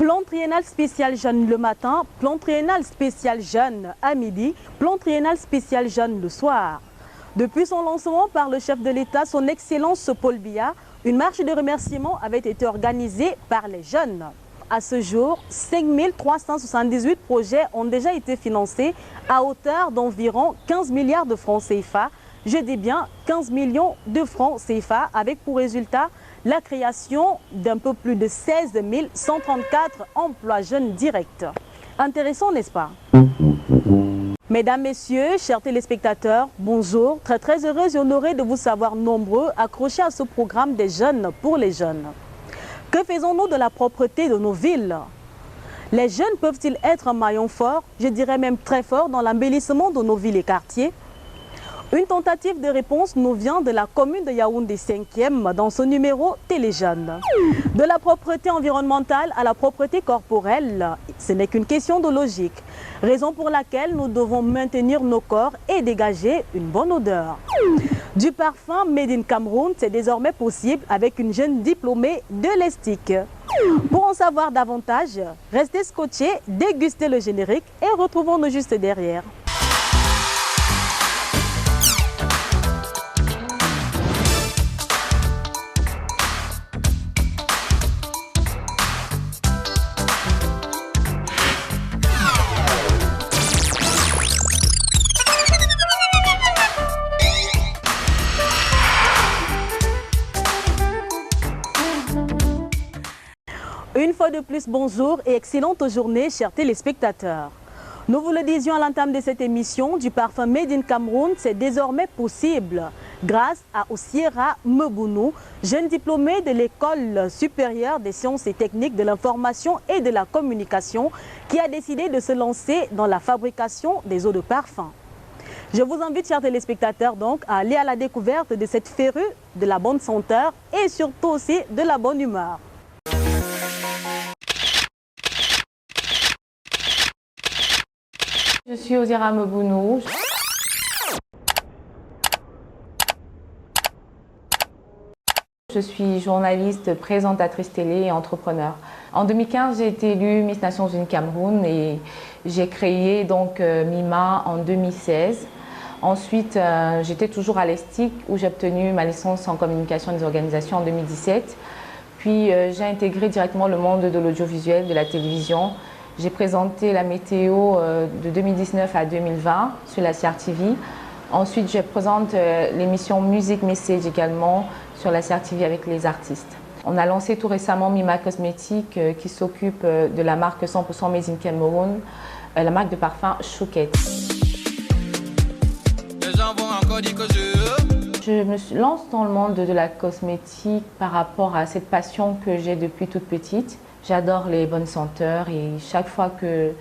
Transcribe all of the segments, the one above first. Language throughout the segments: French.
Plan triennal spécial jeune le matin, plan triennal spécial jeune à midi, plan triennal spécial jeune le soir. Depuis son lancement par le chef de l'État, son Excellence Paul Biya, une marche de remerciement avait été organisée par les jeunes. À ce jour, 5 378 projets ont déjà été financés à hauteur d'environ 15 milliards de francs CFA. Je dis bien 15 millions de francs CFA avec pour résultat la création d'un peu plus de 16 134 emplois jeunes directs. Intéressant, n'est-ce pas? Mesdames, Messieurs, chers téléspectateurs, bonjour. Très heureuse et honorée de vous savoir nombreux accrochés à ce programme des jeunes pour les jeunes. Que faisons-nous de la propreté de nos villes? Les jeunes peuvent-ils être un maillon fort, je dirais même très fort, dans l'embellissement de nos villes et quartiers? Une tentative de réponse nous vient de la commune de Yaoundé 5e dans ce numéro Téléjeunes. De la propreté environnementale à la propreté corporelle, ce n'est qu'une question de logique. Raison pour laquelle nous devons maintenir nos corps et dégager une bonne odeur. Du parfum Made in Cameroun, c'est désormais possible avec une jeune diplômée de l'ESTIC. Pour en savoir davantage, restez scotchés, dégustez le générique et retrouvons-nous juste derrière. Une fois de plus, bonjour et excellente journée, chers téléspectateurs. Nous vous le disions à l'entame de cette émission, du parfum Made in Cameroun, c'est désormais possible grâce à Osiera Mbounou, jeune diplômé de l'École supérieure des sciences et techniques de l'information et de la communication, qui a décidé de se lancer dans la fabrication des eaux de parfum. Je vous invite, chers téléspectateurs, donc, à aller à la découverte de cette férue de la bonne senteur et surtout aussi de la bonne humeur. Je suis Osiera Mbounou. Je suis journaliste, présentatrice télé et entrepreneur. En 2015, j'ai été élue Miss Nations Unies Cameroun et j'ai créé donc MIMA en 2016. Ensuite, j'étais toujours à l'ESTIC où j'ai obtenu ma licence en communication des organisations en 2017. Puis j'ai intégré directement le monde de l'audiovisuel, de la télévision. J'ai présenté la météo de 2019 à 2020 sur la CRTV. Ensuite, je présente l'émission Music Message également sur la CRTV avec les artistes. On a lancé tout récemment Mima Cosmétiques qui s'occupe de la marque 100% Made in Cameroun, la marque de parfum Chouquette. Je me lance dans le monde de la cosmétique par rapport à cette passion que j'ai depuis toute petite. J'adore les bonnes senteurs et chaque fois que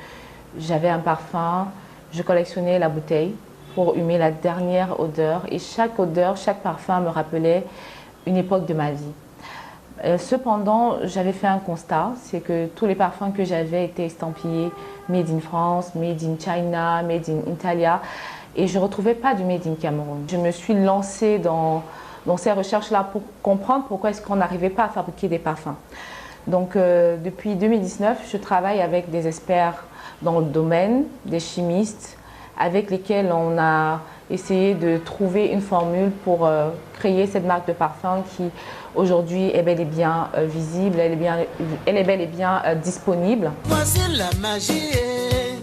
j'avais un parfum, je collectionnais la bouteille pour humer la dernière odeur. Et chaque odeur, chaque parfum me rappelait une époque de ma vie. Cependant, j'avais fait un constat, c'est que tous les parfums que j'avais étaient estampillés Made in France, Made in China, Made in Italia. Et je ne retrouvais pas du Made in Cameroun. Je me suis lancée dans ces recherches-là pour comprendre pourquoi est-ce qu'on n'arrivait pas à fabriquer des parfums. Donc depuis 2019, je travaille avec des experts dans le domaine, des chimistes, avec lesquels on a essayé de trouver une formule pour créer cette marque de parfum qui aujourd'hui est bel et bien visible, elle est bel et bien disponible. Voici la magie,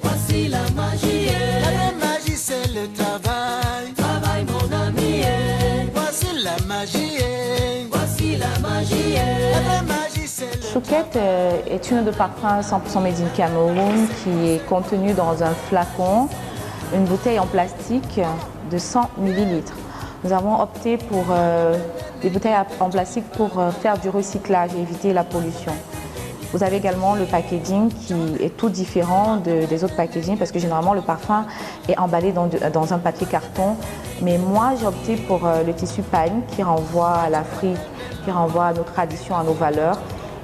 voici la magie, la vraie magie c'est le travail, travail mon ami, voici la magie, voici la magie, la vraie magie. Chouquette est une eau de parfum 100% Made in Cameroun qui est contenue dans un flacon, une bouteille en plastique de 100 ml. Nous avons opté pour des bouteilles en plastique pour faire du recyclage et éviter la pollution. Vous avez également le packaging qui est tout différent des autres packaging parce que généralement le parfum est emballé dans un papier carton. Mais moi j'ai opté pour le tissu pagne qui renvoie à l'Afrique, qui renvoie à nos traditions, à nos valeurs.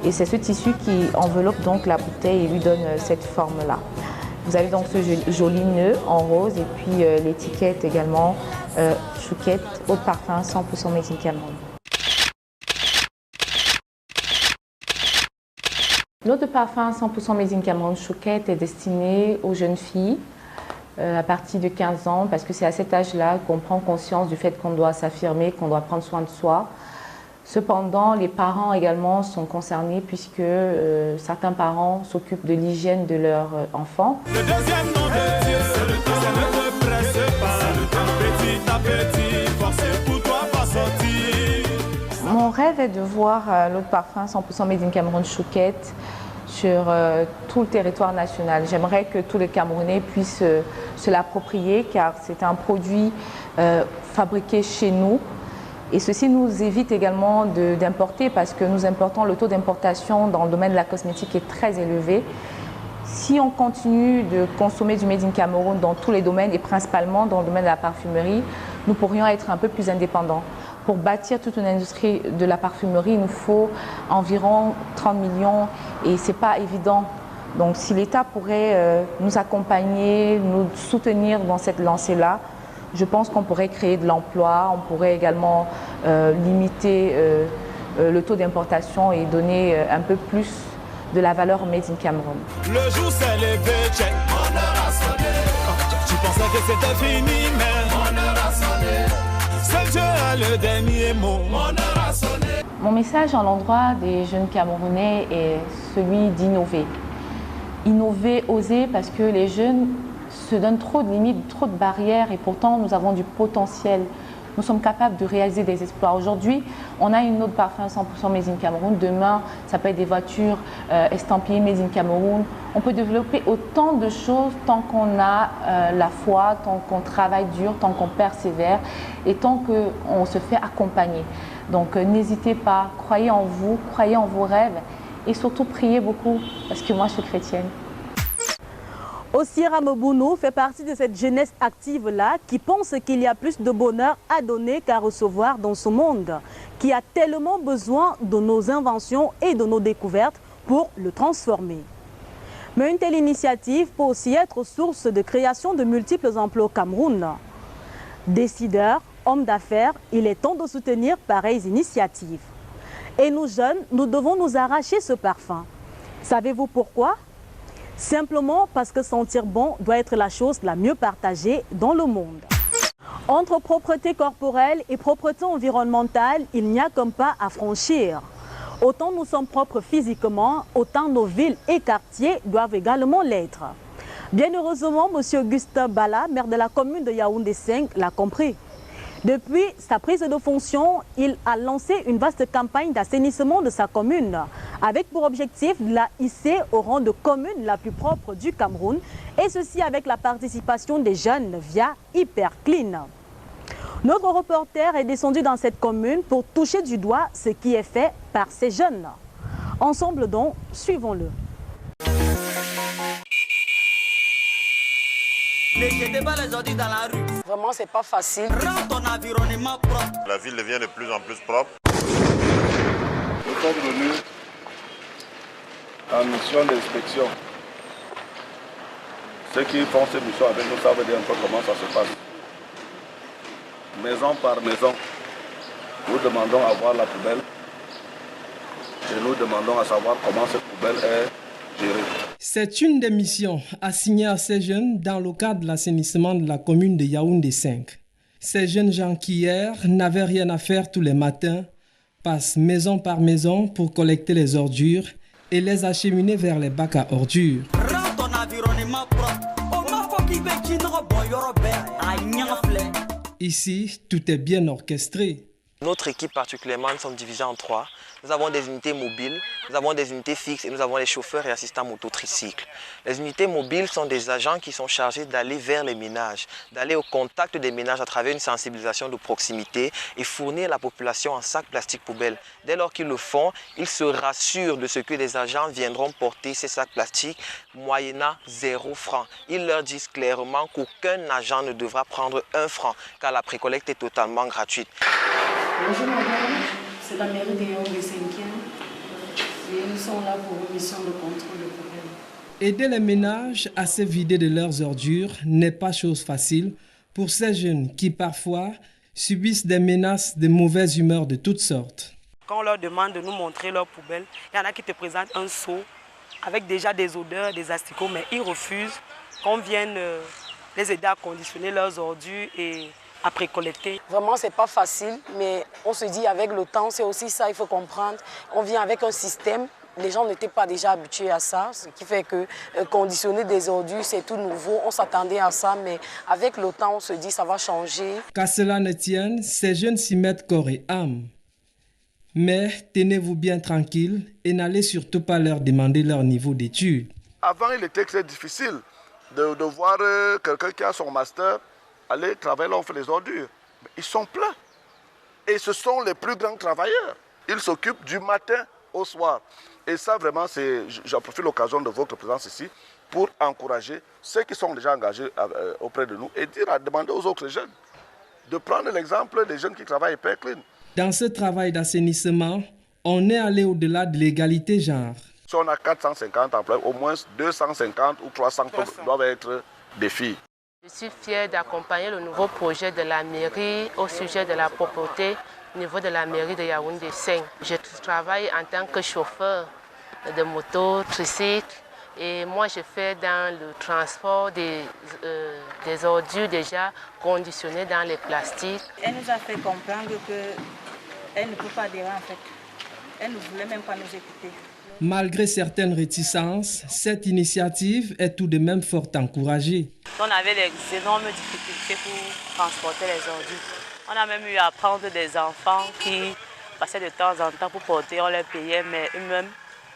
Et c'est ce tissu qui enveloppe donc la bouteille et lui donne cette forme-là. Vous avez donc ce joli nœud en rose et puis l'étiquette également Chouquette, eau de parfum 100% Made in Cameroun. L'eau de parfum 100% Made in Cameroun Chouquette est destinée aux jeunes filles à partir de 15 ans parce que c'est à cet âge-là qu'on prend conscience du fait qu'on doit s'affirmer, qu'on doit prendre soin de soi. Cependant, les parents également sont concernés puisque certains parents s'occupent de l'hygiène de leurs enfants. Le deuxième nom de Dieu, c'est le temps, ne te presse pas, petit à petit, forcez pour toi pas sortir. Mon rêve est de voir l'eau de parfum 100% Made in Cameroun Chouquette sur tout le territoire national. J'aimerais que tous les Camerounais puissent se l'approprier car c'est un produit fabriqué chez nous. Et ceci nous évite également d'importer parce que nous importons, le taux d'importation dans le domaine de la cosmétique est très élevé. Si on continue de consommer du Made in Cameroun dans tous les domaines et principalement dans le domaine de la parfumerie, nous pourrions être un peu plus indépendants. Pour bâtir toute une industrie de la parfumerie, il nous faut environ 30 millions et ce n'est pas évident. Donc si l'État pourrait nous accompagner, nous soutenir dans cette lancée-là, je pense qu'on pourrait créer de l'emploi, on pourrait également limiter le taux d'importation et donner un peu plus de la valeur Made in Cameroun. Le jour s'est levé, check, mon heure a sonné. Tu pensais que c'était fini, mais mon heure a sonné. Seul Dieu a le dernier mot, mon heure a sonné. Mon message à l'endroit des jeunes Camerounais est celui d'innover. Innover, oser, parce que les jeunes se donnent trop de limites, trop de barrières et pourtant nous avons du potentiel. Nous sommes capables de réaliser des exploits. Aujourd'hui, on a une eau de parfum 100% Made in Cameroun. Demain, ça peut être des voitures estampillées Made in Cameroun. On peut développer autant de choses tant qu'on a la foi, tant qu'on travaille dur, tant qu'on persévère et tant qu'on se fait accompagner. Donc n'hésitez pas, croyez en vous, croyez en vos rêves et surtout priez beaucoup parce que moi je suis chrétienne. Osira Mobounou fait partie de cette jeunesse active-là qui pense qu'il y a plus de bonheur à donner qu'à recevoir dans ce monde, qui a tellement besoin de nos inventions et de nos découvertes pour le transformer. Mais une telle initiative peut aussi être source de création de multiples emplois au Cameroun. Décideurs, hommes d'affaires, il est temps de soutenir pareilles initiatives. Et nous jeunes, nous devons nous arracher ce parfum. Savez-vous pourquoi ? Simplement parce que sentir bon doit être la chose la mieux partagée dans le monde. Entre propreté corporelle et propreté environnementale, il n'y a qu'un pas à franchir. Autant nous sommes propres physiquement, autant nos villes et quartiers doivent également l'être. Bien heureusement, M. Augustin Bala, maire de la commune de Yaoundé 5, l'a compris. Depuis sa prise de fonction, il a lancé une vaste campagne d'assainissement de sa commune, avec pour objectif de la hisser au rang de commune la plus propre du Cameroun, et ceci avec la participation des jeunes via Hyperclean. Notre reporter est descendu dans cette commune pour toucher du doigt ce qui est fait par ces jeunes. Ensemble donc, suivons-le. Ne jetez pas les ordures dans la rue. Vraiment, c'est pas facile. Rends ton environnement propre. La ville devient de plus en plus propre. Nous sommes venus en mission d'inspection. Ceux qui font cette mission avec nous savent dire un peu comment ça se passe. Maison par maison, nous demandons à voir la poubelle et nous demandons à savoir comment cette poubelle est gérée. C'est une des missions assignées à ces jeunes dans le cadre de l'assainissement de la commune de Yaoundé 5. Ces jeunes gens qui hier n'avaient rien à faire tous les matins passent maison par maison pour collecter les ordures et les acheminer vers les bacs à ordures. Rends ton environnement propre. Ici, tout est bien orchestré. Notre équipe particulièrement, nous sommes divisés en trois. Nous avons des unités mobiles, nous avons des unités fixes et nous avons les chauffeurs et assistants mototricycles. Les unités mobiles sont des agents qui sont chargés d'aller vers les ménages, d'aller au contact des ménages à travers une sensibilisation de proximité et fournir la population en sacs plastiques poubelles. Dès lors qu'ils le font, ils se rassurent de ce que les agents viendront porter ces sacs plastiques moyennant 0 franc. Ils leur disent clairement qu'aucun agent ne devra prendre 1 franc car la précollecte est totalement gratuite. Bonjour madame, c'est la mairie de Yaoundé 5e et nous sommes là pour une mission de contrôle de poubelle. Aider les ménages à se vider de leurs ordures n'est pas chose facile pour ces jeunes qui parfois subissent des menaces de mauvaise humeur de toutes sortes. Quand on leur demande de nous montrer leur poubelle, il y en a qui te présentent un seau avec déjà des odeurs, des asticots, mais ils refusent qu'on vienne les aider à conditionner leurs ordures et à précollecter. Vraiment, c'est pas facile, mais on se dit avec le temps, c'est aussi ça, il faut comprendre. On vient avec un système. Les gens n'étaient pas déjà habitués à ça, ce qui fait que conditionner des ordures, c'est tout nouveau. On s'attendait à ça, mais avec le temps, on se dit ça va changer. Qu'à cela ne tienne, ces jeunes s'y mettent corps et âme. Mais tenez-vous bien tranquille et n'allez surtout pas leur demander leur niveau d'études. Avant, il était très difficile de voir quelqu'un qui a son master aller travailler là, on fait les ordures. Mais ils sont pleins. Et ce sont les plus grands travailleurs. Ils s'occupent du matin au soir. Et ça, vraiment, j'en profite l'occasion de votre présence ici pour encourager ceux qui sont déjà engagés auprès de nous et demander aux autres jeunes de prendre l'exemple des jeunes qui travaillent hyper clean. Dans ce travail d'assainissement, on est allé au-delà de l'égalité genre. Si on a 450 emplois, au moins 250 ou 300 doivent être des filles. Je suis fière d'accompagner le nouveau projet de la mairie au sujet de la propreté au niveau de la mairie de Yaoundé 5. Je travaille en tant que chauffeur de moto, tricycle et moi je fais dans le transport des ordures déjà conditionnées dans les plastiques. Elle nous a fait comprendre qu'elle ne peut pas adhérer en fait. Elle ne voulait même pas nous écouter. Malgré certaines réticences, cette initiative est tout de même fort encouragée. On avait des énormes difficultés pour transporter les ordures. On a même eu à prendre des enfants qui passaient de temps en temps pour porter, on les payait, mais eux-mêmes,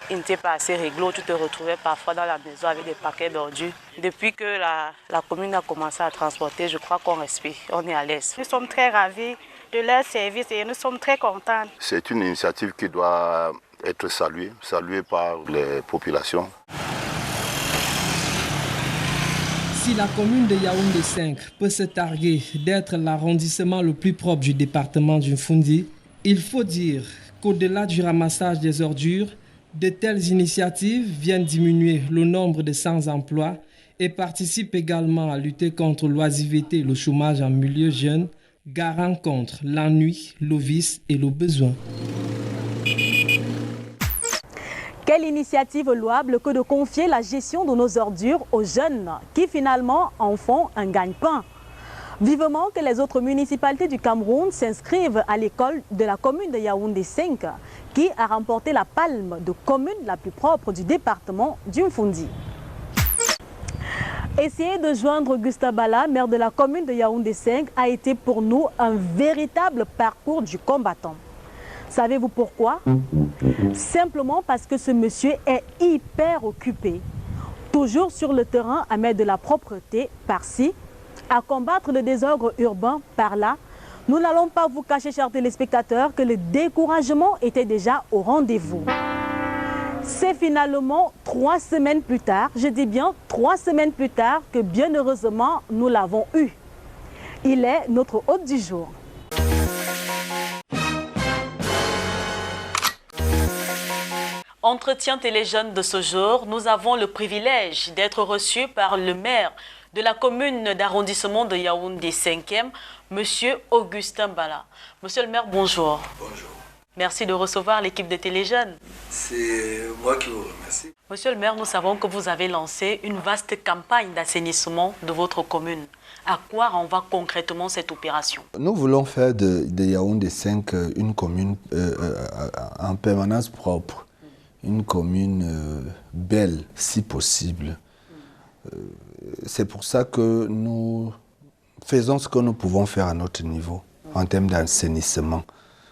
ils n'étaient pas assez réglo. Tu te retrouvais parfois dans la maison avec des paquets d'ordures. Depuis que la commune a commencé à transporter, je crois qu'on respire, on est à l'aise. Nous sommes très ravis de leur service et nous sommes très contents. C'est une initiative qui doit être saluée par les populations. Si la commune de Yaoundé 5 peut se targuer d'être l'arrondissement le plus propre du département du Mfundi, il faut dire qu'au-delà du ramassage des ordures, de telles initiatives viennent diminuer le nombre de sans-emploi et participent également à lutter contre l'oisiveté et le chômage en milieu jeune, garant contre l'ennui, le vice et le besoin. Quelle initiative louable que de confier la gestion de nos ordures aux jeunes qui finalement en font un gagne-pain. Vivement que les autres municipalités du Cameroun s'inscrivent à l'école de la commune de Yaoundé 5 qui a remporté la palme de commune la plus propre du département du Mfundi. Essayer de joindre Augusta Bala, maire de la commune de Yaoundé 5, a été pour nous un véritable parcours du combattant. Savez-vous pourquoi? Simplement parce que ce monsieur est hyper occupé. Toujours sur le terrain à mettre de la propreté par-ci, à combattre le désordre urbain par-là. Nous n'allons pas vous cacher, chers téléspectateurs, que le découragement était déjà au rendez-vous. C'est finalement 3 semaines plus tard, je dis bien 3 semaines plus tard, que bien heureusement nous l'avons eu. Il est notre hôte du jour. Entretien Téléjeunes de ce jour, nous avons le privilège d'être reçus par le maire de la commune d'arrondissement de Yaoundé 5e, M. Augustin Bala. Monsieur le maire, bonjour. Bonjour. Merci de recevoir l'équipe de Téléjeunes. C'est moi qui vous remercie. Monsieur le maire, nous savons que vous avez lancé une vaste campagne d'assainissement de votre commune. À quoi renvoie concrètement cette opération? Nous voulons faire de Yaoundé 5 une commune en permanence propre. Une commune belle, si possible. C'est pour ça que nous faisons ce que nous pouvons faire à notre niveau, en termes d'assainissement.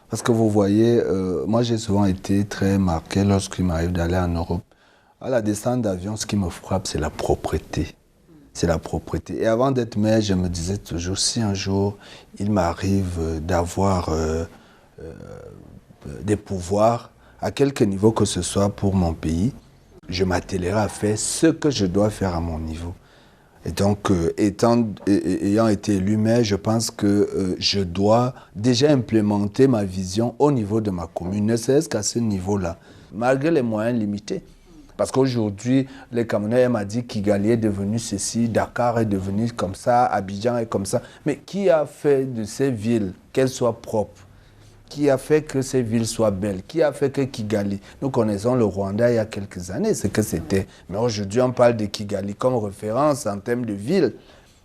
Parce que vous voyez, moi j'ai souvent été très marqué lorsqu'il m'arrive d'aller en Europe. À la descente d'avion, ce qui me frappe, c'est la propreté. C'est la propreté. Et avant d'être maire, je me disais toujours, si un jour il m'arrive d'avoir des pouvoirs, à quelque niveau que ce soit pour mon pays, je m'attellerai à faire ce que je dois faire à mon niveau. Et donc, ayant été élu maire, je pense que je dois déjà implémenter ma vision au niveau de ma commune, ne serait-ce qu'à ce niveau-là, malgré les moyens limités. Parce qu'aujourd'hui, les Camerounais m'ont dit qu'Kigali est devenu ceci, Dakar est devenu comme ça, Abidjan est comme ça. Mais qui a fait de ces villes qu'elles soient propres? qui a fait que ces villes soient belles, qui a fait que Kigali. Nous connaissons le Rwanda il y a quelques années, ce que c'était. Mais aujourd'hui, on parle de Kigali comme référence en termes de ville.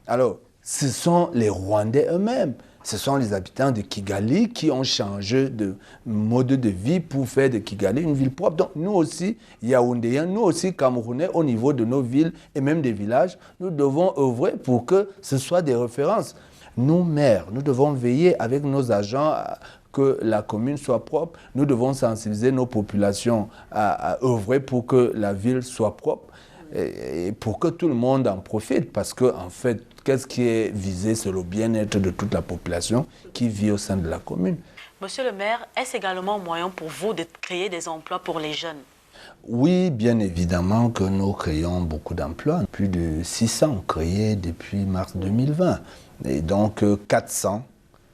Alors, ce sont les Rwandais eux-mêmes. Ce sont les habitants de Kigali qui ont changé de mode de vie pour faire de Kigali une ville propre. Donc nous aussi, Yaoundéens, nous aussi Camerounais, au niveau de nos villes et même des villages, nous devons œuvrer pour que ce soit des références. Nous, maires, nous devons veiller avec nos agents à que la commune soit propre. Nous devons sensibiliser nos populations à œuvrer pour que la ville soit propre et pour que tout le monde en profite. Parce que, en fait, qu'est-ce qui est visé? C'est le bien-être de toute la population qui vit au sein de la commune. Monsieur le maire, est-ce également un moyen pour vous de créer des emplois pour les jeunes? Oui, bien évidemment que nous créons beaucoup d'emplois. Plus de 600 créés depuis mars 2020. Et donc 400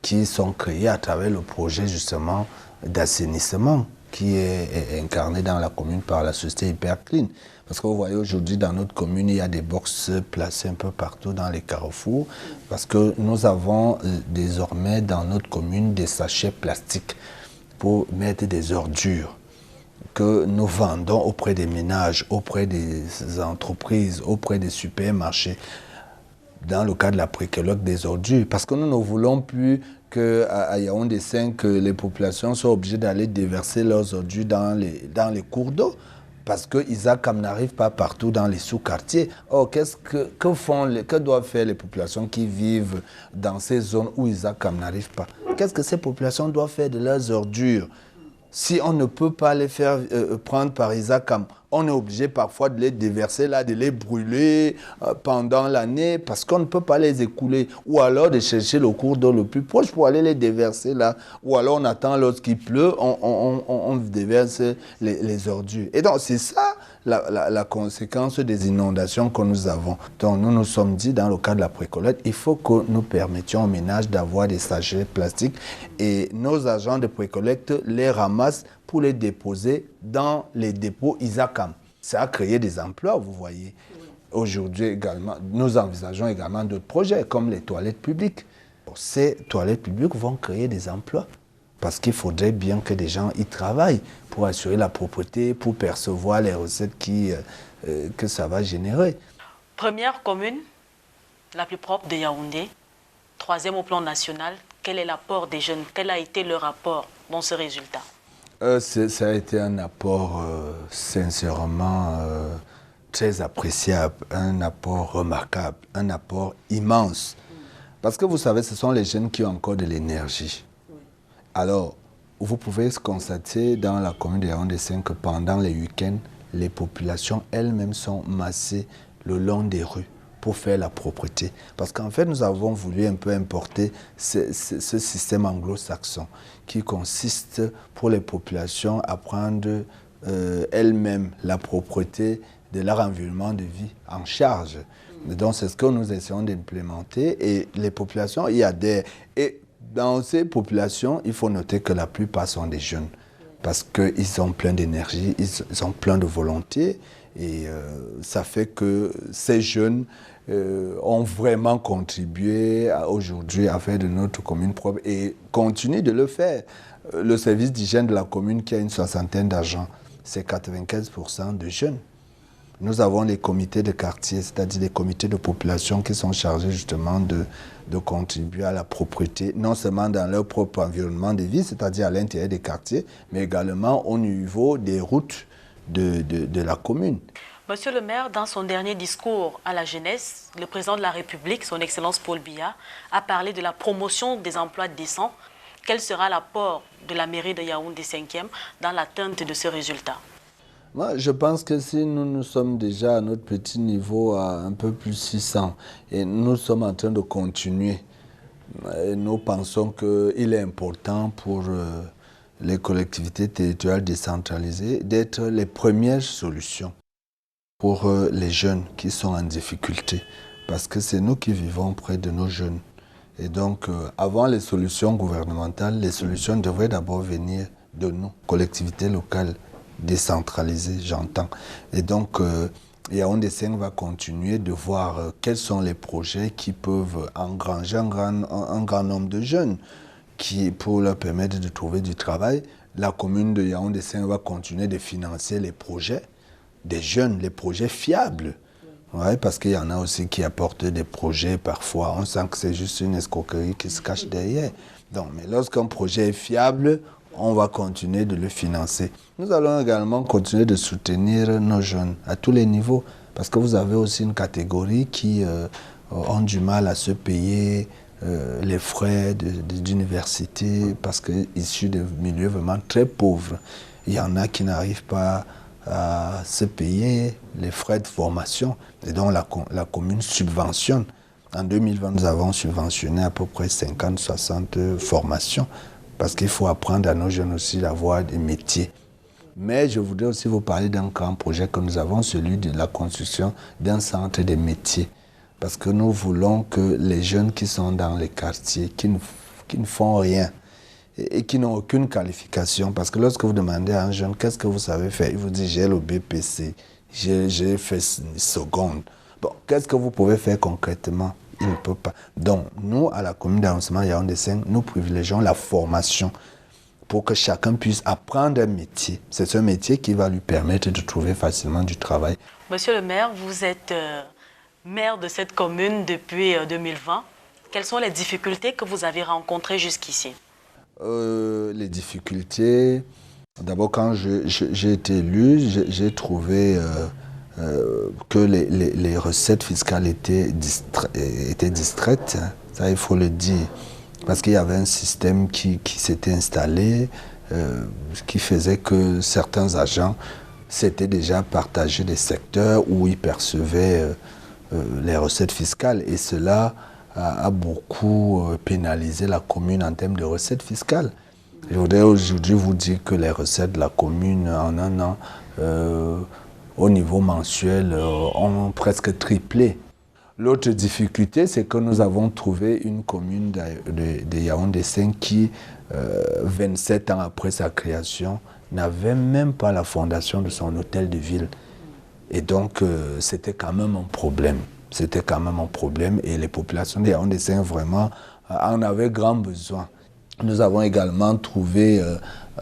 qui sont créés à travers le projet justement d'assainissement qui est incarné dans la commune par la société Hyperclean. Parce que vous voyez aujourd'hui dans notre commune, il y a des boxes placés un peu partout dans les carrefours parce que nous avons désormais dans notre commune des sachets plastiques pour mettre des ordures que nous vendons auprès des ménages, auprès des entreprises, auprès des supermarchés, dans le cas de la précollecte des ordures. Parce que nous ne voulons plus qu'à Yaoundé 5, les populations soient obligées d'aller déverser leurs ordures dans les cours d'eau. Parce que Isacam n'arrive pas partout dans les sous-quartiers. Or, que doivent faire les populations qui vivent dans ces zones où Isacam n'arrive pas? Qu'est-ce que ces populations doivent faire de leurs ordures? Si on ne peut pas les faire prendre par Isacam, on est obligé parfois de les déverser là, de les brûler pendant l'année parce qu'on ne peut pas les écouler. Ou alors de chercher le cours d'eau le plus proche pour aller les déverser là. Ou alors on attend lorsqu'il pleut, on déverse les ordures. Et donc c'est ça la conséquence des inondations que nous avons. Donc nous nous sommes dit dans le cas de la précollecte, il faut que nous permettions aux ménages d'avoir des sachets plastiques et nos agents de précollecte les ramassent pour les déposer dans les dépôts Isacam. Ça a créé des emplois, vous voyez. Aujourd'hui également, nous envisageons également d'autres projets comme les toilettes publiques. Ces toilettes publiques vont créer des emplois parce qu'il faudrait bien que des gens y travaillent pour assurer la propreté, pour percevoir les recettes que ça va générer. Première commune, la plus propre de Yaoundé, troisième au plan national. Quel est l'apport des jeunes? Quel a été leur apport dans ce résultat? Ça a été un apport sincèrement très appréciable, un apport remarquable, un apport immense. Parce que vous savez, ce sont les jeunes qui ont encore de l'énergie. Alors, vous pouvez constater dans la commune de Yaoundé 5 que pendant les week-ends, les populations elles-mêmes sont massées le long des rues pour faire la propreté. Parce qu'en fait, nous avons voulu un peu importer ce système anglo-saxon qui consiste pour les populations à prendre elles-mêmes la propreté de leur environnement de vie en charge. Donc, c'est ce que nous essayons d'implémenter et les populations y adhèrent. Et dans ces populations, il faut noter que la plupart sont des jeunes parce qu'ils sont pleins d'énergie, ils sont pleins de volonté et ça fait que ces jeunes ont vraiment contribué aujourd'hui à faire de notre commune propre et continuent de le faire. Le service d'hygiène de la commune qui a une soixantaine d'agents, c'est 95% de jeunes. Nous avons les comités de quartier, c'est-à-dire les comités de population qui sont chargés justement de contribuer à la propreté, non seulement dans leur propre environnement de vie, c'est-à-dire à l'intérieur des quartiers, mais également au niveau des routes de la commune. Monsieur le maire, dans son dernier discours à la jeunesse, le président de la République, son Excellence Paul Biya, a parlé de la promotion des emplois décents. Quel sera l'apport de la mairie de Yaoundé 5e dans l'atteinte de ce résultat? Moi, je pense que si nous sommes déjà à notre petit niveau, à un peu plus 600, et nous sommes en train de continuer, et nous pensons qu'il est important pour les collectivités territoriales décentralisées d'être les premières solutions pour les jeunes qui sont en difficulté, parce que c'est nous qui vivons près de nos jeunes. Et donc, avant les solutions gouvernementales, les solutions devraient d'abord venir de nous, collectivités locales, décentralisées, j'entends. Et donc, Yaoundé 5 va continuer de voir quels sont les projets qui peuvent engranger un grand nombre de jeunes. pour leur permettre de trouver du travail. La commune de Yaoundé 5 va continuer de financer les projets des jeunes, les projets fiables. Ouais, parce qu'il y en a aussi qui apportent des projets, parfois on sent que c'est juste une escroquerie qui se cache derrière. Donc, mais lorsqu'un projet est fiable, on va continuer de le financer. Nous allons également continuer de soutenir nos jeunes à tous les niveaux, parce que vous avez aussi une catégorie qui ont du mal à se payer les frais d'université, parce qu'issus de milieux vraiment très pauvres. Il y en a qui n'arrivent pas à se payer les frais de formation, et donc la commune subventionne. En 2020, nous avons subventionné à peu près 50-60 formations, parce qu'il faut apprendre à nos jeunes aussi d'avoir des métiers. Mais je voudrais aussi vous parler d'un grand projet que nous avons, celui de la construction d'un centre des métiers. Parce que nous voulons que les jeunes qui sont dans les quartiers, qui ne font rien, et qui n'ont aucune qualification, parce que lorsque vous demandez à un jeune qu'est-ce que vous savez faire, il vous dit j'ai le BPC, j'ai fait seconde. Bon, qu'est-ce que vous pouvez faire concrètement? Il ne peut pas. Donc, nous, à la commune d'arrondissement Yaoundé 5, nous privilégions la formation pour que chacun puisse apprendre un métier. C'est ce métier qui va lui permettre de trouver facilement du travail. Monsieur le maire, vous êtes maire de cette commune depuis 2020. Quelles sont les difficultés que vous avez rencontrées jusqu'ici? Les difficultés, d'abord quand j'ai été élu, j'ai trouvé que les recettes fiscales étaient distraites, ça il faut le dire, parce qu'il y avait un système qui s'était installé, qui faisait que certains agents s'étaient déjà partagés des secteurs où ils percevaient les recettes fiscales, et cela a beaucoup pénalisé la commune en termes de recettes fiscales. Je voudrais aujourd'hui vous dire que les recettes de la commune en un an, au niveau mensuel, ont presque triplé. L'autre difficulté, c'est que nous avons trouvé une commune de Yaoundé 5 qui, 27 ans après sa création, n'avait même pas la fondation de son hôtel de ville. Et donc, c'était quand même un problème. C'était quand même un problème, et les populations de Yaoundé 5 vraiment en avaient grand besoin. Nous avons également trouvé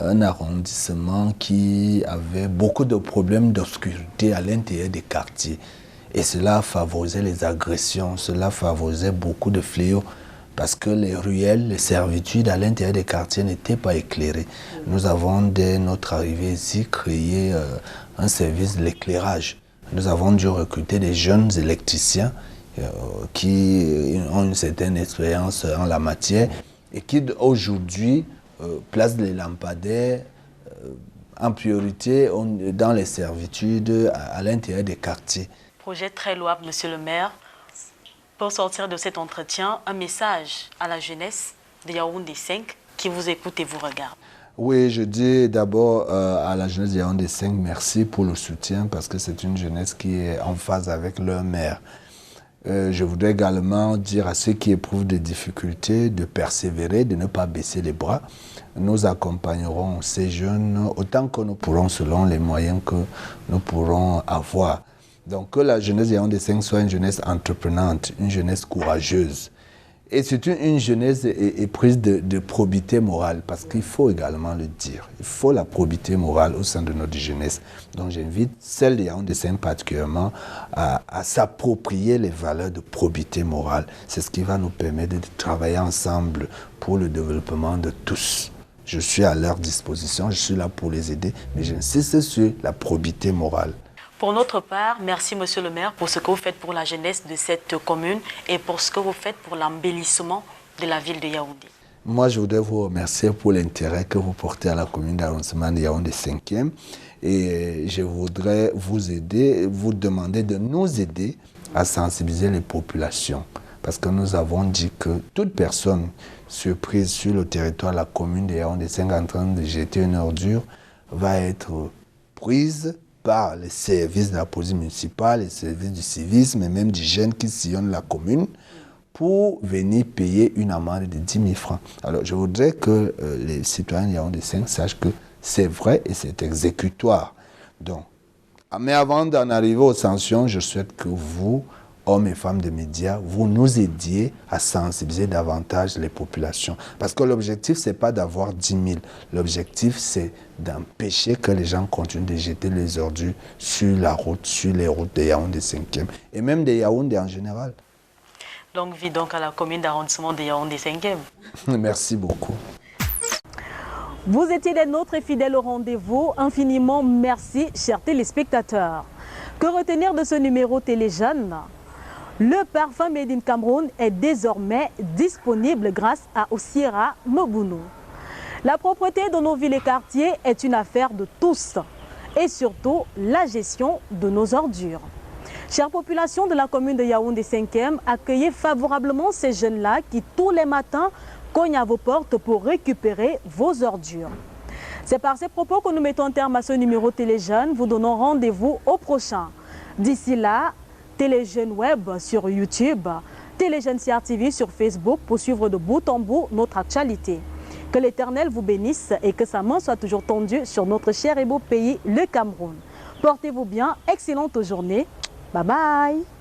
un arrondissement qui avait beaucoup de problèmes d'obscurité à l'intérieur des quartiers. Et cela favorisait les agressions, cela favorisait beaucoup de fléaux, parce que les ruelles, les servitudes à l'intérieur des quartiers n'étaient pas éclairées. Nous avons, dès notre arrivée ici, créé un service de l'éclairage. Nous avons dû recruter des jeunes électriciens qui ont une certaine expérience en la matière et qui aujourd'hui placent les lampadaires en priorité dans les servitudes à l'intérieur des quartiers. Projet très louable, monsieur le maire. Pour sortir de cet entretien, un message à la jeunesse de Yaoundé 5 qui vous écoute et vous regarde. Oui, je dis d'abord à la jeunesse de Yaoundé 5 merci pour le soutien, parce que c'est une jeunesse qui est en phase avec leur maire. Je voudrais également dire à ceux qui éprouvent des difficultés de persévérer, de ne pas baisser les bras. Nous accompagnerons ces jeunes autant que nous pourrons, selon les moyens que nous pourrons avoir. Donc que la jeunesse de Yaoundé 5 soit une jeunesse entreprenante, une jeunesse courageuse. Et c'est une jeunesse éprise de probité morale, parce qu'il faut également le dire. Il faut la probité morale au sein de notre jeunesse. Donc j'invite celle de Yaoundé 5 particulièrement à s'approprier les valeurs de probité morale. C'est ce qui va nous permettre de travailler ensemble pour le développement de tous. Je suis à leur disposition, je suis là pour les aider, mais j'insiste sur la probité morale. Pour notre part, merci monsieur le maire pour ce que vous faites pour la jeunesse de cette commune et pour ce que vous faites pour l'embellissement de la ville de Yaoundé. Moi, je voudrais vous remercier pour l'intérêt que vous portez à la commune d'arrondissement de Yaoundé 5e, et je voudrais vous aider, vous demander de nous aider à sensibiliser les populations, parce que nous avons dit que toute personne surprise sur le territoire de la commune de Yaoundé 5 en train de jeter une ordure va être prise par les services de la police municipale, les services du civisme et même du jeunes qui sillonnent la commune pour venir payer une amende de 10 000 francs. Alors je voudrais que les citoyens de Yaoundé 5 sachent que c'est vrai et c'est exécutoire. Donc, mais avant d'en arriver aux sanctions, je souhaite que vous hommes et femmes de médias, vous nous aidiez à sensibiliser davantage les populations. Parce que l'objectif, ce n'est pas d'avoir 10 000. L'objectif, c'est d'empêcher que les gens continuent de jeter les ordures sur la route, sur les routes de Yaoundé 5e et même de Yaoundé en général. Longue vie donc à la commune d'arrondissement de Yaoundé 5e. Merci beaucoup. Vous étiez des nôtres et fidèles au rendez-vous. Infiniment merci, chers téléspectateurs. Que retenir de ce numéro Téléjeunes? Le parfum Made in Cameroun est désormais disponible grâce à Osiera Mobounou. La propreté de nos villes et quartiers est une affaire de tous et surtout la gestion de nos ordures. Chère population de la commune de Yaoundé 5e, accueillez favorablement ces jeunes-là qui tous les matins cognent à vos portes pour récupérer vos ordures. C'est par ces propos que nous mettons un terme à ce numéro Téléjeunes. Vous donnons rendez-vous au prochain. D'ici là, Téléjeunes Web sur YouTube, Téléjeunes CRTV sur Facebook pour suivre de bout en bout notre actualité. Que l'Éternel vous bénisse et que sa main soit toujours tendue sur notre cher et beau pays, le Cameroun. Portez-vous bien, excellente journée. Bye bye.